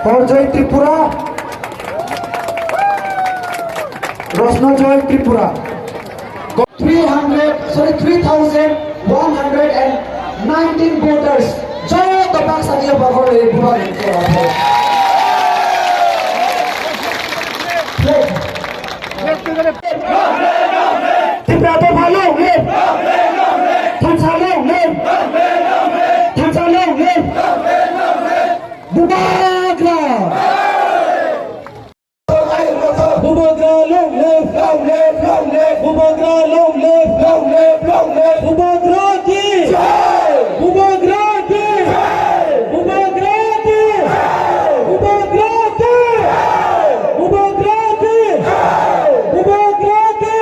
For Joy Tripura, Rosna Joy Tripura, 3,119 voters. Joy Topak Sangya Bahor Tripura. Tripura Bhalo, Thansalo, Thansalo, Bubagra. Bubagra long live, Bubagra long live, Bubagra ki, Bubagra ki, Bubagra ki, Bubagra ki, Bubagra ki, Bubagra ki.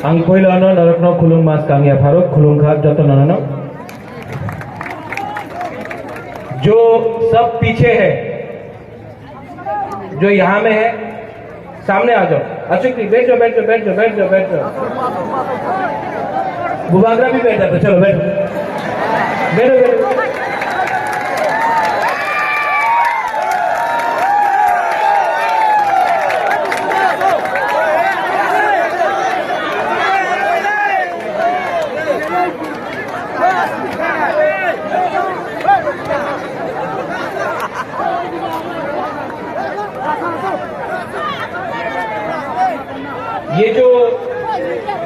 Ang पहिलो ano narakno khulung mas kangya Faruk khulung khap jato nanano जो सब पीछे है जो यहाँ में है सामने आ जाओ अशोक बैठ जाओ बैठ जाओ बैठ जाओ बैठ जाओ बैठ जाओ बुबागरा भी बैठ जाते चलो बैठो बैठो बैठो ये जो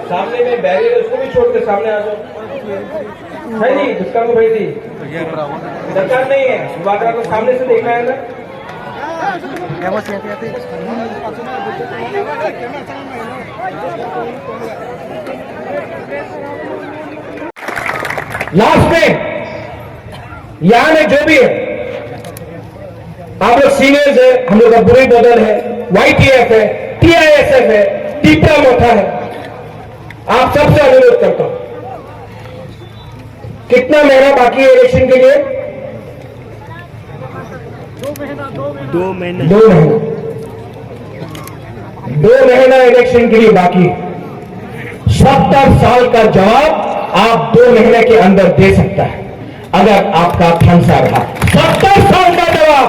सामने में बैरियर है उसको भी छोड़ के सामने आ जाओ है नहीं उसका को भेज दी दरकार नहीं है बुबागरा को सामने से देखना है ना लास्ट में यहाँ में जो भी है आप लोग सीनियर्स है हम लोग का बुरी बदल है YTF है TISF है टीपा मोटा है आप सबसे अनुरोध करता हूं कितना महीना बाकी है इलेक्शन के लिए 2 महीना इलेक्शन के लिए बाकी 70 साल का जवाब आप 2 महीने के अंदर दे सकता है अगर आपका फंसा रहा 70 साल का जवाब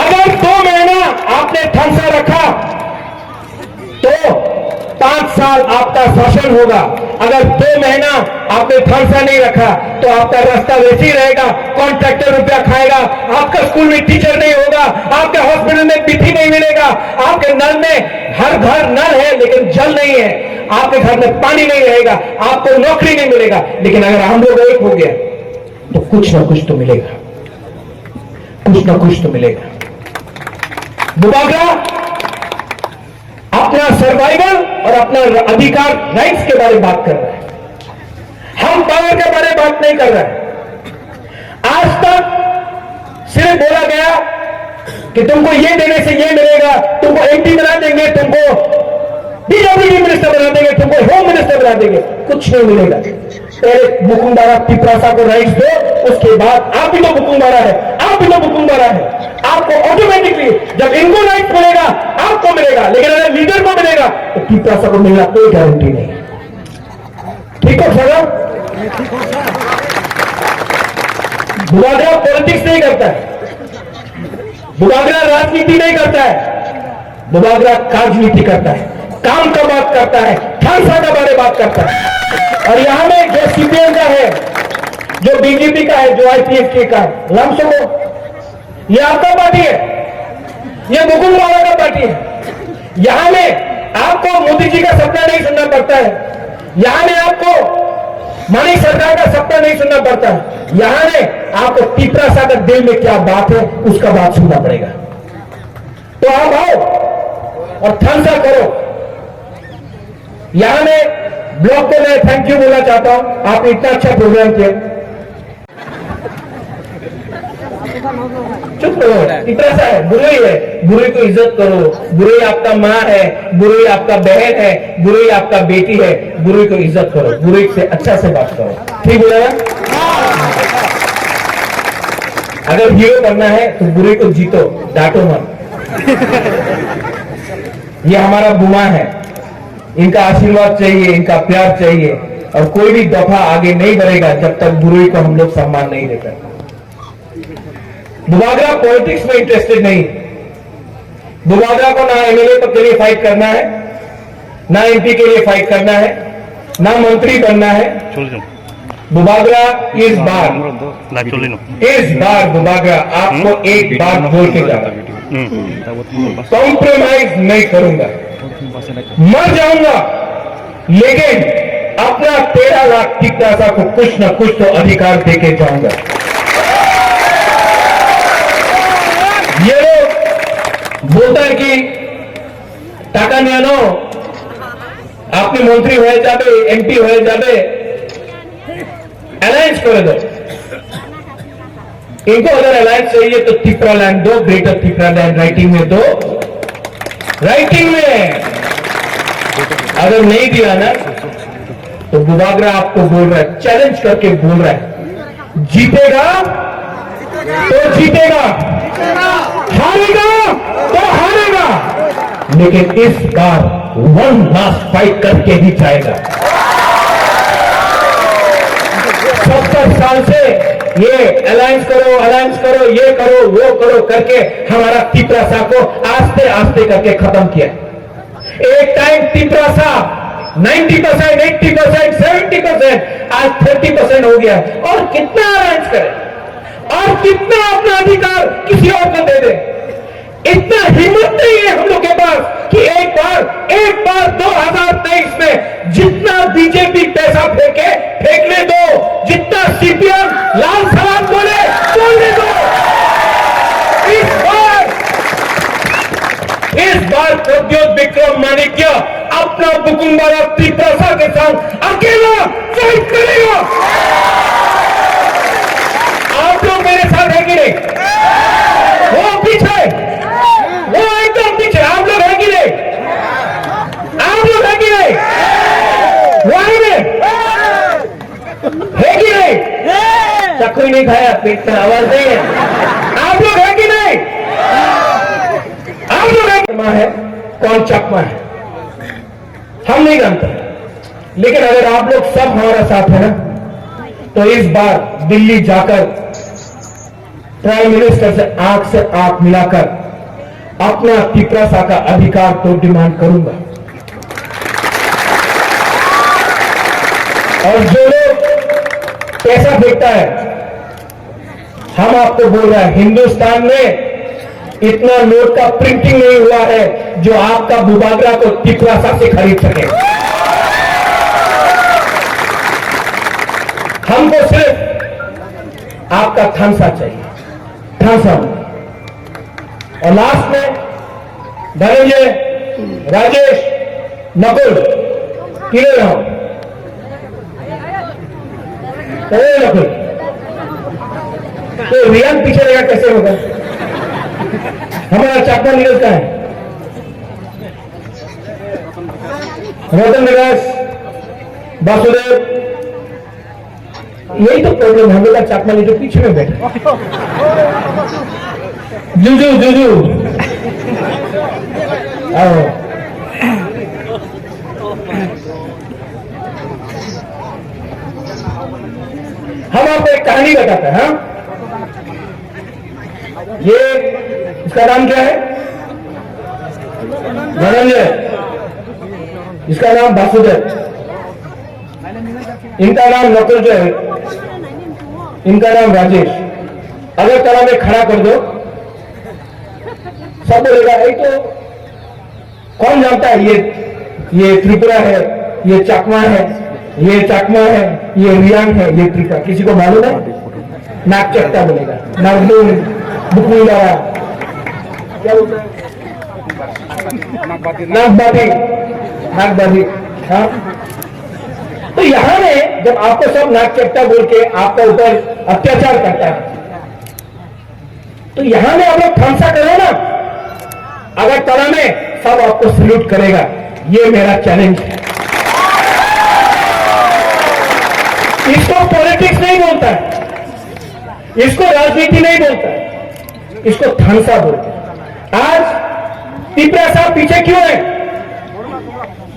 अगर 2 महीना आपने फंसा रखा तो 5 साल आपका शासन होगा अगर 2 महीना आपने थानसा नहीं रखा तो आपका रास्ता वैसे ही रहेगा, कॉन्ट्रैक्टर रुपया खाएगा, आपका स्कूल में टीचर नहीं होगा, आपके हॉस्पिटल में बिजली नहीं मिलेगा, आपके नल में हर घर नल है लेकिन जल नहीं है, आपके घर में पानी नहीं रहेगा, आपको नौकरी नहीं मिलेगा। लेकिन अगर हम लोग एक हो गया तो कुछ ना कुछ तो मिलेगा, कुछ ना कुछ तो मिलेगा। बुबागरा अपना सर्वाइवल और अपना अधिकार राइट्स के बारे में बात कर रहे हैं, हम पावर के बारे में बात नहीं कर रहे हैं। आज तक सिर्फ बोला गया कि तुमको ये देने से ये मिलेगा, तुमको एमपी बना देंगे, तुमको पीडब्ल्यूडी मिनिस्टर बना देंगे, तुमको होम मिनिस्टर बना देंगे, कुछ नहीं मिलेगा। पहले बुकुमबारा तिपरासा को राइट्स दो, उसके बाद आप भी तो बुकुमबारा है, आप भी तो बुकुमबारा है, आपको ऑटोमेटिकली जब इनको राइट मिलेगा आपको मिलेगा, लेकिन अगर लीडर को मिलेगा तो तिपरासा को मिलना कोई गारंटी नहीं। ठीक है सर? बुबागरा पॉलिटिक्स नहीं करता है, बुबागरा राजनीति नहीं करता है, बुबागरा राजनीति करता है, काम का बात करता है, थानसा का बारे बात करता है। और यहां में जो सीपीएम का है, जो बीजेपी का है, जो आईपीएफ का है, लमसो ये आपका पार्टी है, ये बुकुमबारा का पार्टी है। यहां में आपको मोदी जी का सपना नहीं सुनना पड़ता है, यहां में आपको मानी सरकार का सपना नहीं सुनना पड़ता है, यहां में आपको तिपरासा का दिल में क्या बात है उसका बात सुनना पड़ेगा। तो आप आओ और थानसा करो। यहां में ब्लॉक को मैं थैंक यू बोलना चाहता हूं, आपने इतना अच्छा प्रोग्राम किया। चुप रहो, तिपरासा है, बुराई है, बुराई को इज्जत करो, बुराई आपका माँ है, बुराई आपका बहन है, बुराई आपका बेटी है, बुराई को इज्जत करो, बुराई से अच्छा से बात करो। ठीक बोला ना? अगर हीरो बनना है तो बुराई को जीतो, डांटो मत। ये हमारा बुमा है, इनका आशीर्वाद चाहिए, इनका प्यार चाहिए, और कोई भी दफा आगे नहीं बढ़ेगा जब तक बुराई को हम लोग सम्मान नहीं देते। बुबागरा पॉलिटिक्स में इंटरेस्टेड नहीं, बुबागरा को ना एमएलए के लिए फाइट करना है, ना एमपी के लिए फाइट करना है, ना मंत्री बनना है। बुबागरा इस बार बुबागरा आपको एक बात बोल के जाता, कॉम्प्रोमाइज नहीं करूंगा, मर जाऊंगा लेकिन अपना 13 लाख तिपरासा को कुछ ना कुछ तो अधिकार देके जाऊंगा। ये लोग बोलता है कि टाका न्यानो आपने मंत्री हो जाबे, एमपी हो जाबे, अलायंस कर दो। इनको अगर अलायंस चाहिए तो तिपरा लैंड दो, ग्रेटर तिपरा लैंड राइटिंग में दो, राइटिंग में। अगर नहीं दिया ना तो बुबागरा आपको बोल रहा है, चैलेंज करके बोल रहा है, जीतेगा तो जीतेगा, हारेगा तो हारेगा, लेकिन इस बार 1 लास्ट फाइट करके ही जाएगा। 70 साल से ये अलायंस करो, ये करो, वो करो करके हमारा तिपरासा को आस्ते आस्ते करके खत्म किया। एक टाइम तिपरासा 90%, 80%, 70%, आज 30% हो गया। और कितना अलायंस करें और कितना अपना अधिकार किसी और को दे दे, इतना हिम्मत नहीं है हम लोग के पास कि एक बार 2023 में जितना बीजेपी पैसा फेंकने दो, जितना सीपीएम लाल सलाम बोलने दो। इस बार प्रद्योत विक्रम माणिक्य अपना बुकुमबारा तिपरासा के साथ अकेला फाइट करेगा। आप लोग मेरे साथ है कि नहीं? वो पीछे, वो एकदम पीछे, आप लोग है कि नहीं? आप लोग है कि नहीं? वहीं में है कि नहीं? चक्कू नहीं खाया, पेट में आवाज नहीं है। आप लोग है कि नहीं? आप लोग है कौन चकमा है हम नहीं जानते, लेकिन अगर आप लोग सब हमारा साथ है ना तो इस बार दिल्ली जाकर प्राइम मिनिस्टर से आंख मिलाकर अपना तिपरासा का अधिकार तो डिमांड करूंगा। और जो लोग पैसा फेंकता है, हम आपको बोल रहे हैं हिंदुस्तान में इतना नोट का प्रिंटिंग नहीं हुआ है जो आपका बुबागरा को तिपरासा से खरीद सके। हमको सिर्फ आपका थांसा चाहिए, थांसा। और लास्ट में धनंजय, राजेश, नकुल, किरे रहो नकुल, तो रियान पीछे रहेगा कैसे होगा? हमारा चाकमा नीरज का है, रोहतन विकास, वासुदेव, यही तो प्रॉब्लम है। हम लोग का चाकमा नीरज पीछे में बैठे, जुजू जुजू आओ। हम आपको एक कहानी बताते हैं। हाँ, ये इसका नाम क्या है? धनंजय, इसका नाम वासुदेव, इनका नाम नकुल जो है, इनका नाम राजेश। अगर कला में खड़ा कर दो, सब बोलेगा ये तो कौन जानता है, ये त्रिपुरा है, ये चाकमा है, ये चाकमा है, ये रियांग है, ये त्रिपुरा। किसी को मालूम है? नाक चट्टा बोलेगा, नागदून, बुकुला, क्या बोलता है? नागबादी। हाँ, तो यहां में जब आपको सब नाक चट्टा बोल के आपका ऊपर अत्याचार करता है, तो यहां में आप लोग थांसा करो ना। अगर तला में सब आपको सल्यूट करेगा, ये मेरा चैलेंज है। इसको पॉलिटिक्स नहीं बोलता है, इसको राजनीति नहीं बोलता है, इसको थांसा बोलते हैं। आज त्रिपुरा साहब पीछे क्यों है?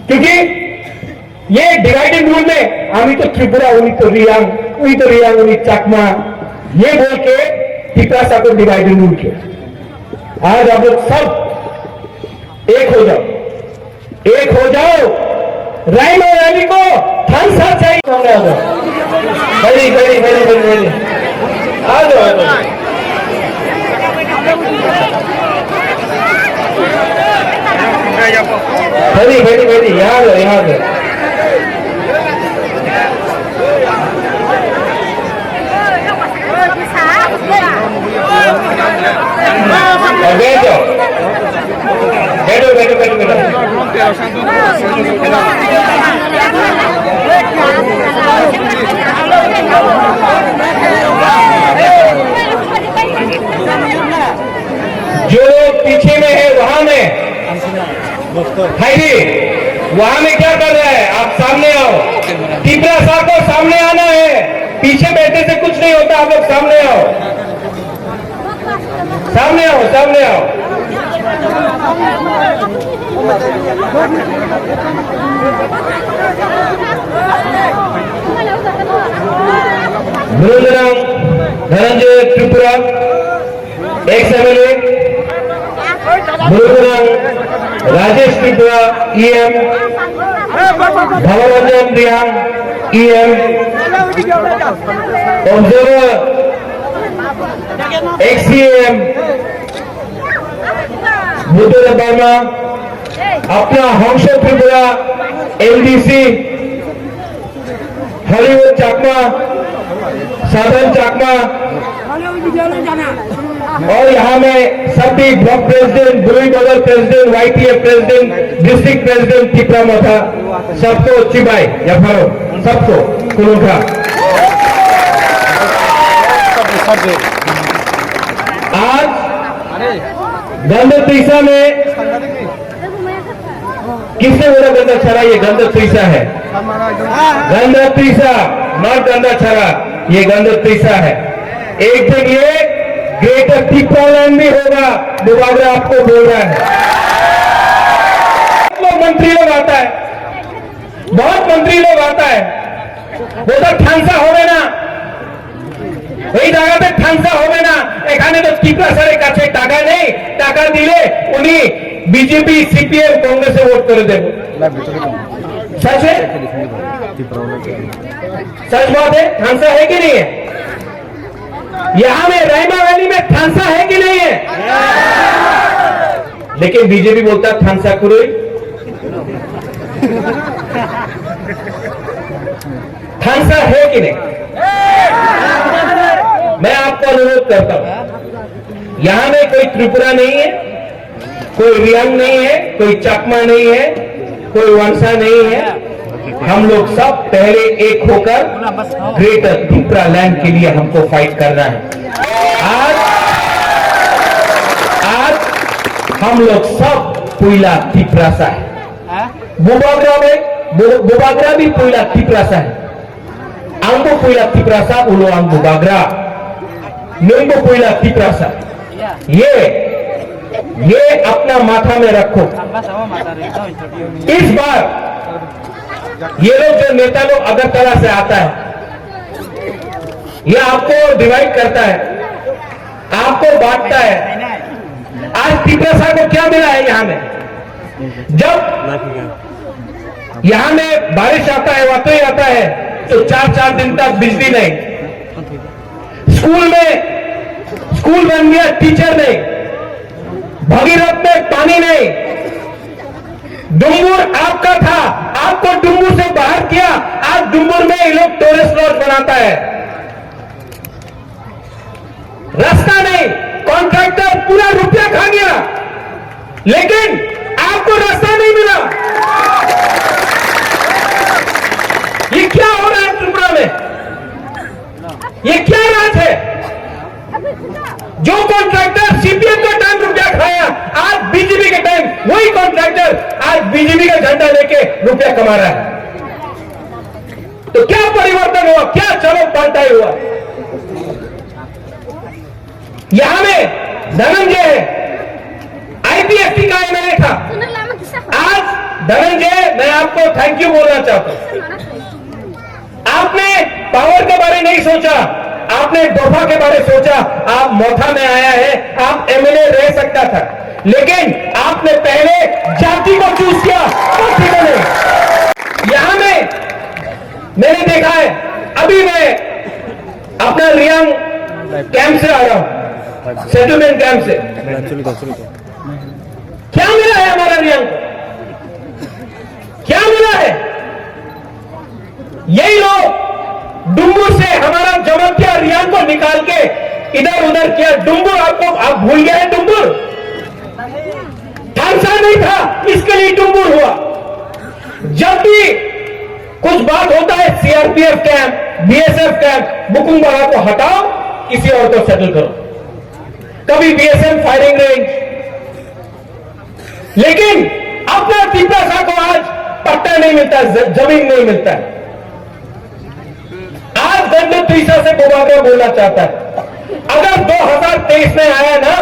क्योंकि ये डिवाइडेड रूल में आमी तो त्रिपुरा, उन्हीं तो रियांग, उन्हीं चाकमा, ये बोल के त्रिपुरा साहब को डिवाइडेड रूल किया। आज आप लोग सब एक हो जाओ, एक हो जाओ। राइम और रैली को थांसा चाहिए। बड़ी बड़ी बड़ी बड़ी बड़ी आ जाओ। बड़ी बड़ी बड़ी यहाँ दो, यहाँ दो। बैठो बैठो बैठो बैठो बैठो। जो लोग पीछे में है वहां में वहां में क्या कर रहा है? आप सामने आओ। त्रिपुरा साहब को सामने आना है, पीछे बैठने से कुछ नहीं होता। आप लोग सामने आओ, सामने आओ, सामने आओ। Murugram Dhananjay Tripura, ex MLA, Murugram Rajesh Tripura EM, Bhabaranjan Reang EM, observer ex EM, Buddhadev Varma, अपना हंसो त्रिपुरा एलडीसी, हॉलीवुड चाकमा, साधन चाकमा, और यहाँ में सभी ब्लॉक प्रेसिडेंट, बुरी बदल president, YTA president, district president Tripura Motha, सबको चिबाई या फरो, सबको कुलूठा। आज गंध तीसा में किसने बोला गंदा छरा? ये गंध तीसा है, गंध तीसा, नॉट गंदा छरा, ये गंध तीसा है। एक दिन ये ग्रेटर त्रिपुरा लैंड भी होगा, बुबागरा आपको बोल रहा है। बहुत मंत्री लोग आता है, बहुत मंत्री लोग आता है, वो तो ठांसा होवे ना, এই জায়গাতে ঠান্সা হবে না। এখানে তো ত্রিপুরা স্যারের কাছে টাকা নেই, টাকা দিলে উনি বিজেপি, সিপিএম, কংগ্রেসে ভোট করে দেবে। सच है, सच बात है। थानसा है कि नहीं है? यहां में रायमा वैली में थानसा है कि नहीं है? लेकिन बीजेपी बोलता है थानसा कुरुई। थानसा है कि नहीं? मैं आपको अनुरोध करता हूं, यहां में कोई त्रिपुरा नहीं है, कोई रियांग नहीं है, कोई चकमा नहीं है, कोई वंशा नहीं है। हम लोग सब पहले एक होकर ग्रेटर त्रिपुरा लैंड के लिए हमको फाइट करना है। आज हम लोग सब पुइला त्रिपुरासा है। बुबागरा भी पुइला त्रिपुरासा है। आंगो पुइला त्रिपुरासा उलो आंग बुबागरा निम्बो पुइला त्रिपुरासा। ये अपना माथा में रखो। इस बार ये लोग जो नेता लोग अगरतला से आता है, ये आपको डिवाइड करता है, आपको बांटता है। आज त्रिपुरासा को क्या मिला है? यहां में जब यहां में बारिश आता है, वातो ही आता है, तो 4-4 दिन तक बिजली नहीं, स्कूल बन गया, टीचर नहीं, भगीरथ में पानी नहीं। डुम्बुर आपका था, आपको डुम्बुर से बाहर किया। आज डुम्बुर में ये लोग टूरिस्ट लॉज बनाता है। रास्ता नहीं, कॉन्ट्रैक्टर पूरा रुपया खा गया, लेकिन आपको रास्ता नहीं मिला। ये क्या हो रहा है त्रिपुरा में? ये क्या राज है? जो कॉन्ट्रैक्टर सीपीएम का टाइम रुपया खाया, आज बीजेपी के टाइम वही कॉन्ट्रैक्टर आज बीजेपी का झंडा लेके रुपया कमा रहा है। तो क्या परिवर्तन हुआ? क्या चलो पलटाई हुआ? यहां में धनंजय है, आईपीएससी का एमएलए था। आज धनंजय, मैं आपको थैंक यू बोलना चाहता हूं। आपने पावर के बारे नहीं सोचा, आपने दोफा के बारे सोचा। आप मोथा में आया है, आप एमएलए रह सकता था, लेकिन आपने पहले जाति को चूज किया, पार्टी को नहीं। यहां में मैंने देखा है, अभी मैं अपना रियांग कैंप से आ रहा हूं, सेटलमेंट कैंप से। क्या मिला है हमारा रियांग को? क्या मिला है? यही लोग डुम्बुर से हमारा जमतिया रियांग को निकाल के इधर उधर किया। डुम्बुर आप भूल गए हैं? डुम्बुर थानसा नहीं था, इसके लिए डुम्बुर हुआ। जब भी कुछ बात होता है, सीआरपीएफ कैंप, बीएसएफ कैंप, बुकुंगबाड़ा को हटाओ, किसी और को सेटल करो। कभी बीएसएफ फायरिंग रेंज, लेकिन अपना त्रिपुरासा को आज पट्टा नहीं मिलता, जमीन नहीं मिलता है। आज दंड तीसरा से बुबागरा बोलना चाहता है, अगर 2023 में आया ना,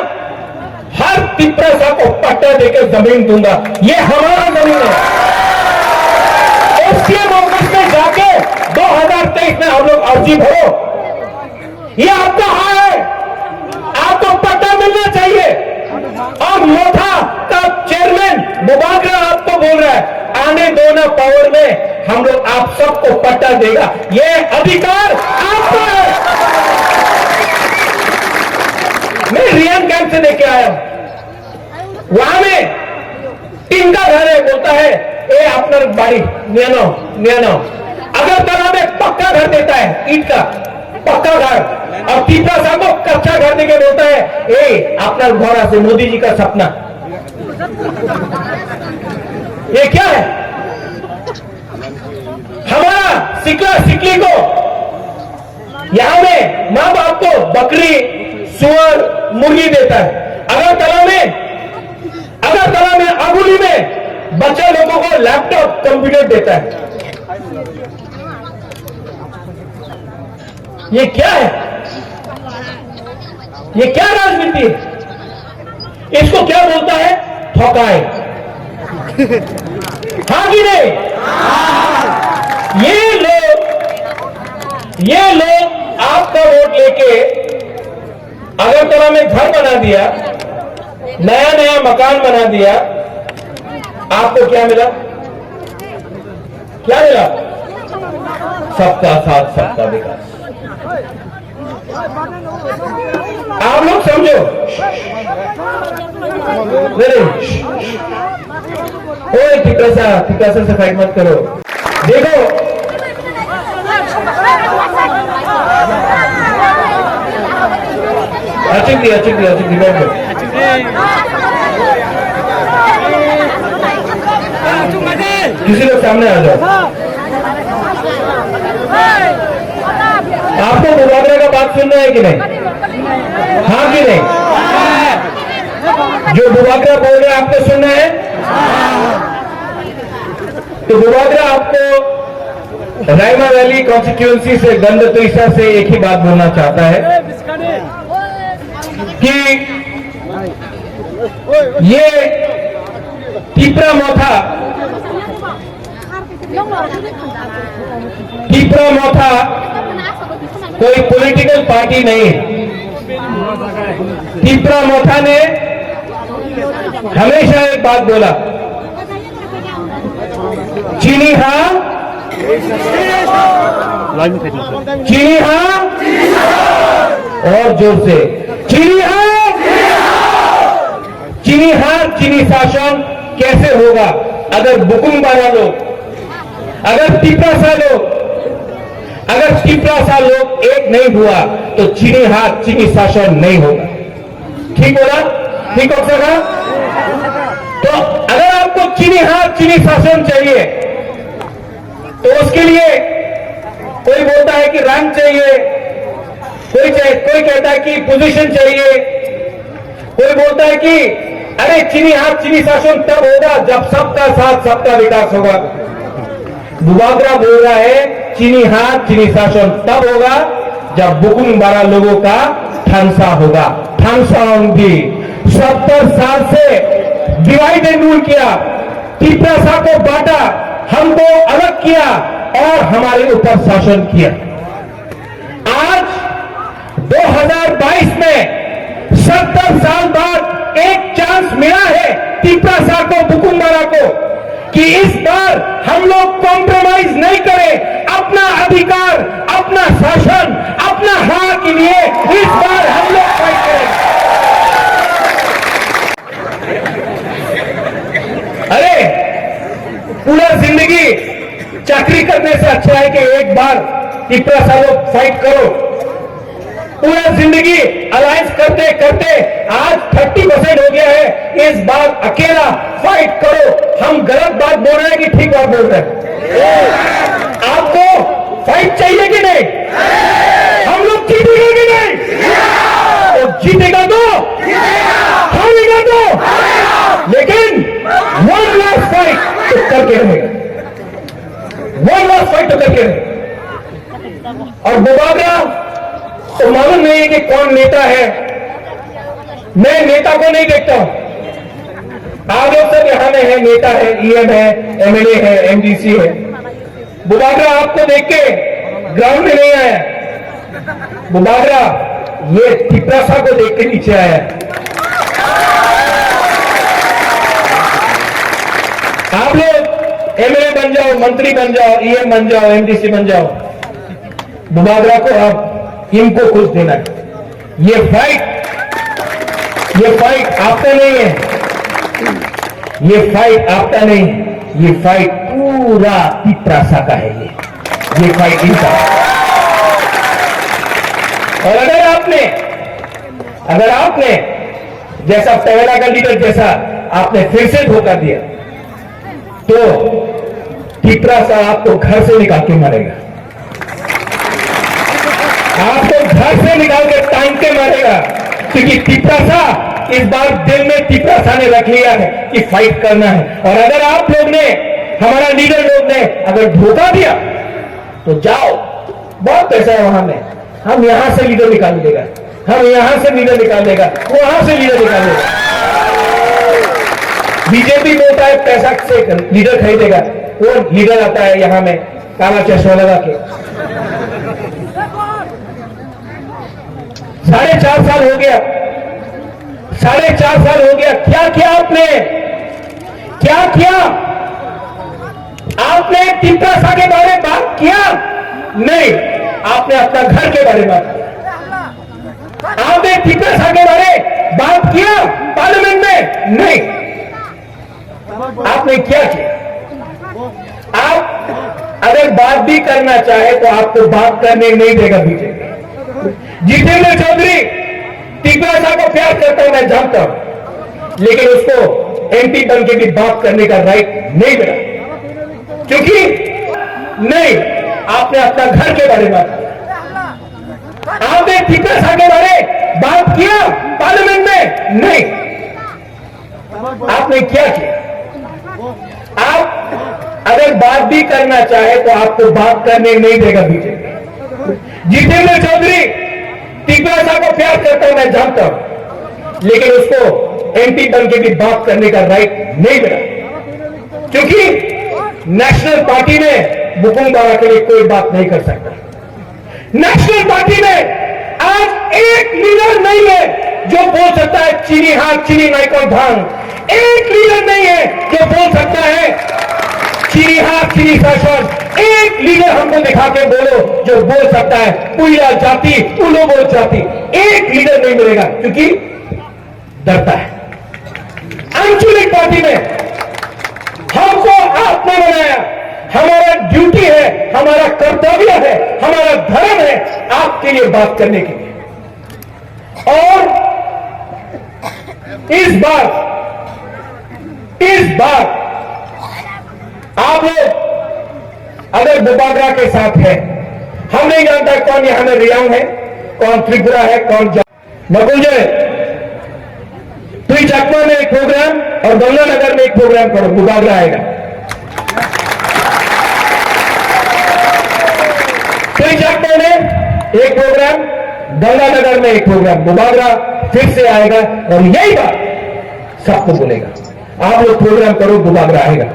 हर त्रिपुरासा को पट्टा देकर जमीन दूंगा। ये हमारा जमीन है। एसडीएम ऑफिस में जाके 2023 में हम लोग अर्जी भरो। ये आपका हाल है, आपको पट्टा मिलना चाहिए। और मोथा का चेयरमैन बुबागरा आपको बोल रहा है, आने दो ना पावर में, हम लोग आप सबको पट्टा देगा। ये अधिकार आपका है। मैं रियांग कैंप से लेके आया हूं, वहां में टीम का घर है, बोलता है ए अपना बाड़ी नियानो। अगरतला में पक्का घर देता है, ईंट का पक्का घर, और त्रिपुरासा को कच्चा घर देके बोलता है ए अपना घर से मोदी जी का सपना। ये क्या है? हमारा सिकला सिकली को यहां में मां बाप को बकरी, सुअर, मुर्गी देता है। अगरतला में अबुली में बच्चे लोगों को लैपटॉप, कंप्यूटर देता है। ये क्या है? ये क्या राजनीति है? इसको क्या बोलता है? ठोकाए। हाँ कि नहीं? ये लोग आपका वोट लेके अगरतला में घर बना दिया, नया मकान बना दिया। आपको क्या मिला? क्या मिला? सबका साथ सबका विकास। आप लोग समझो, ओए टिकासा से फाइट मत करो। देखो अच्छी बैठ जाओ। किसी लोग सामने आ जाओ। आपको मुबादला का बात सुनना है कि नहीं? हाँ कि नहीं? जो मुबादला बोल रहे हैं आपको सुनना है? तो मुबादला आपको रायमा वैली कॉन्स्टिट्यूएंसी से गंडतुईसा से एक ही बात बोलना चाहता है कि ये टीपरा मोथा कोई पॉलिटिकल पार्टी नहीं। टीपरा मोथा ने हमेशा एक बात बोला, चीनी हाँ, चीनी हाँ, और जोर से चीनी हाँ, चीनी हाँ। चीनी शासन कैसे होगा अगर बुकुमबारा लोग, अगर टिपरासा लोग एक नहीं हुआ तो चीनी हाथ चीनी शासन नहीं होगा। ठीक बोला? ठीक हो सका? तो अगर आपको चीनी हाथ चीनी शासन चाहिए तो उसके लिए कोई बोलता है कि रैंक चाहिए, कोई कहता है कि पोजीशन चाहिए, कोई बोलता है कि अरे चीनी हाथ चीनी शासन तब होगा जब सबका साथ सबका विकास होगा। बुबागरा बोल रहा है चीनी हाथ चीनी शासन तब होगा जब बुकुमबारा लोगों का ठंसा होगा। ठंसा होंगी 70 साल से डिवाइड एंड रूल किया, टिपरासा को बांटा, हमको अलग किया और हमारे ऊपर शासन किया। आज 2022 में 70 साल बाद एक चांस मिला है टिपरासा को, बुकुमबारा को, कि इस बार हम लोग कॉम्प्रोमाइज नहीं करें, अपना अधिकार, अपना शासन, अपना हक के लिए इस बार हम लोग फाइट करें। अरे पूरा जिंदगी चाकरी करने से अच्छा है कि एक बार टिपरासा लोग फाइट करो। पूरा जिंदगी अलायंस करते करते आज 30% हो गया है, इस बार अकेला फाइट करो। हम गलत बात बोल रहे हैं कि ठीक बात बोल रहे हैं? आपको फाइट चाहिए कि नहीं? हम लोग जीतेंगे कि नहीं? तो जीतेगा तो, हारेगा तो, लेकिन वन लास्ट फाइट तो करके रहेगा, वन लास्ट फाइट तो करके रहेगा। और बुबागरा तो मालूम नहीं है कि कौन नेता है। मैं नेता को नहीं देखता हूं। आप लोग सब यहां में है, नेता है, ईएम है, एमएलए है, एमडीसी है। बुबागरा आपको देख के ग्राउंड में नहीं आया। बुबागरा ये टिपरासा को देख के नीचे आया। आप लोग एमएलए बन जाओ, मंत्री बन जाओ, ईएम बन जाओ, एमडीसी बन जाओ, बुबागरा को अब इनको खुश देना है। ये फाइट आपका नहीं है, ये फाइट आपका नहीं, ये फाइट पूरा टिपरासा का है। ये फाइट इनका है। और अगर आपने जैसा पहला का लीडर जैसा आपने फिर से धोखा दिया तो टिपरासा आपको घर से निकाल के मारेगा, आपको घर से निकाल के टांग के मारेगा। क्योंकि टिपरासा इस बार दिल में टिपरासा ने रख लिया है कि फाइट करना है। और अगर आप लोग ने, हमारा लीडर लोग ने अगर धोखा दिया तो जाओ, बहुत पैसा है वहां में, हम यहां से लीडर निकाल देगा, हम यहां से लीडर निकाल देगा, वहां से लीडर निकाल देगा। बीजेपी बोलता है पैसा से लीडर खरीदेगा, वो लीडर आता है यहां में काला चश्मा लगा के। 4.5 साल हो गया, 4.5 साल हो गया। क्या किया आपने? क्या किया? आपने तिपरासा के बारे में बात किया? नहीं, आपने अपना घर के बारे में बात किया। आपने तिपरासा के बारे में बात किया पार्लियामेंट में? नहीं, आपने क्या किया? आप अगर बात भी करना चाहे तो आपको बात करने नहीं देगा बीजेपी। जितेंद्र चौधरी तिपरासा को प्यार करता हूं, मैं जानता हूं, लेकिन उसको एमपी बन के भी बात करने का राइट नहीं मिला, क्योंकि नहीं, आपने अपना घर के बारे में बात किया। आपने तिपरासा के बारे में बात किया पार्लियामेंट में? नहीं, आपने क्या किया? आप अगर बात भी करना चाहे तो आपको बात करने नहीं देगा बीजेपी। जितेंद्र चौधरी तिपरासा को प्यार करता हूं, मैं जानता हूं, लेकिन उसको एमपी बन के भी बात करने का राइट नहीं मिला, क्योंकि नेशनल पार्टी में बुकुम बाबा के लिए कोई बात नहीं कर सकता। नेशनल पार्टी में आज एक लीडर नहीं है जो बोल सकता है चीनी हाथ चीनी नाइकॉन भांग। एक लीडर नहीं है जो बोल सकता है चीनी हाथ चीनी शासन। एक लीडर हमको दिखा के बोलो जो बोल सकता है पुइला जाति उलोबो जाति। एक लीडर नहीं मिलेगा, क्योंकि डरता है। आंचलिक पार्टी में हमको आपने बनाया, हमारा ड्यूटी है, हमारा कर्तव्य है, हमारा धर्म है आपके लिए बात करने के लिए। और इस बार आप लोग अगर बुबागरा के साथ है, हम नहीं जानता कौन यहां में रियांग है, कौन त्रिपुरा है, कौन नकुलजय, तुई चकमा में एक प्रोग्राम और गंगानगर में एक प्रोग्राम करो, बुबागरा आएगा। तुई चकमा में एक प्रोग्राम, गंगानगर में एक प्रोग्राम, बुबागरा फिर से आएगा और यही बात सबको बोलेगा। आप लोग प्रोग्राम करो, बुबागरा आएगा।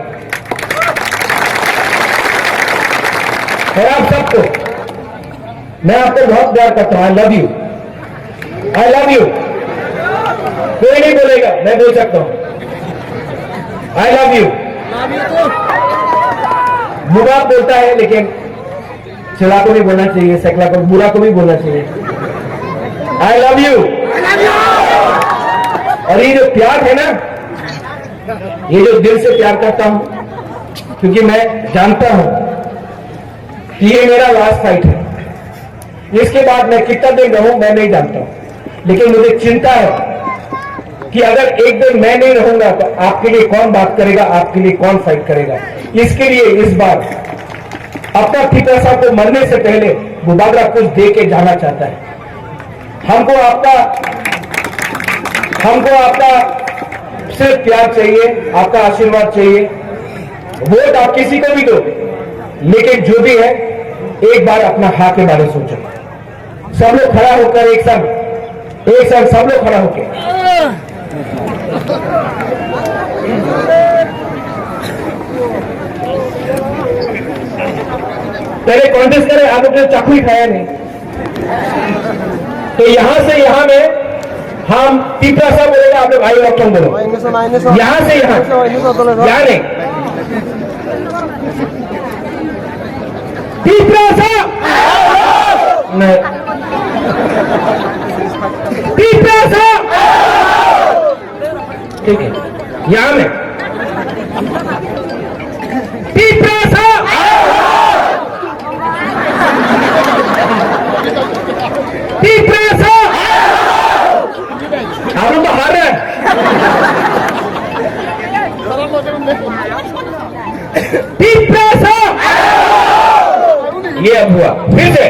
और आप सबको मैं आपको बहुत प्यार करता हूं। I love you, I love you. कोई नहीं बोलेगा, मैं बोल सकता हूं आई लव यू। बुरा बोलता है, लेकिन चला को नहीं बोलना चाहिए, सकला को, बुरा को भी बोलना चाहिए। I love you. और ये जो प्यार है ना, ये जो दिल से प्यार करता हूं, क्योंकि मैं जानता हूं कि ये मेरा लास्ट फाइट है। इसके बाद मैं कितना दिन रहूं मैं नहीं जानता हूं, लेकिन मुझे चिंता है कि अगर एक दिन मैं नहीं रहूंगा तो आपके लिए कौन बात करेगा, आपके लिए कौन फाइट करेगा। इसके लिए इस बार अपना तिपरासा को मरने से पहले बुबागरा कुछ दे के जाना चाहता है। हमको आपका सिर्फ प्यार चाहिए, आपका आशीर्वाद चाहिए। वोट आप किसी को भी दो, लेकिन जो भी है एक बार अपना हाँ के बारे में सोचो। सब लोग खड़ा होकर एक संग सब लोग खड़ा होकर पहले कॉन्टेस्ट करें। आप लोग ने चाकू ही खाया नहीं, तो यहां से यहां में हम तिपरासा बोलेगा, आप लोग आई ऑप्शन बोलो। यहां से यहां नहीं, तिपरासा नहीं, तिपरासा ठीक है। यहां में तिपरासा, तिपरासा। आप लोग तो हार रहे हैं। तिपरासा, ये अब हुआ फिर से।